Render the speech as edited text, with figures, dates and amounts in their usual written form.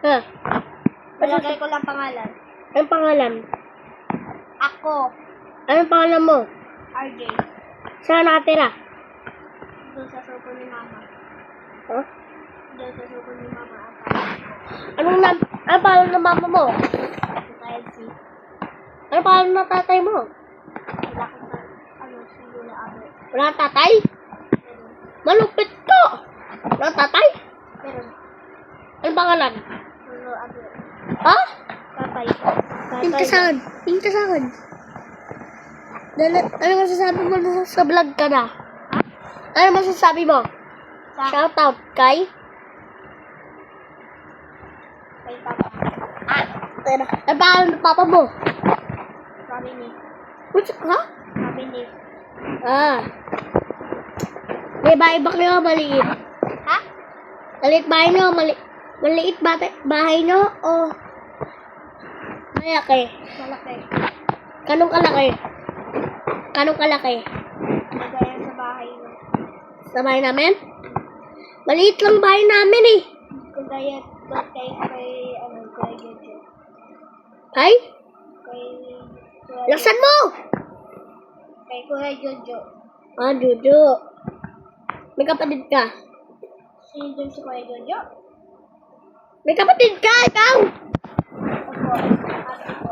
Ha? Malagay ko lang pangalan. Anong pangalan? Ako, Anong pangalan mo? RJ. Saan nakatira? Doon sa suko ni Mama. Ha? Doon sa suko ni Mama. Anong pangalan ng mama mo? Sa LC. Anong pangalan ng tatay mo? Wala ko sa, si Lola Abe. Wala tatay? Pero, Malupit ko! Wala tatay? pero, Anong pangalan? Lola Abe. Ha? Tatay. Tingka saan? Tingka saan? Ano masasabi mo sa vlog ka na? Ano masasabi mo? Sa Shoutout kay? kay Papa. Ano pangalan ng papa mo? Sabi ni. Ha? Sabi ni. Ah. May bahay ba kayo maliit? Ha? Maliit bahay nyo? Maliit bahay nyo? O malaki? Malaki. Kanong kalaki? Kanong kalaki? Nagayan sa bahay mo. Sa bahay namin? Maliit lang bahay namin eh. Kagaya doon kay Jojo. Ay? Kay Laksan mo! Kuya Jojo. Ah, Jojo. May kapatid ka? Sino doon si Kuya Jojo? May kapatid ka, ikaw! Opo. Ate ko.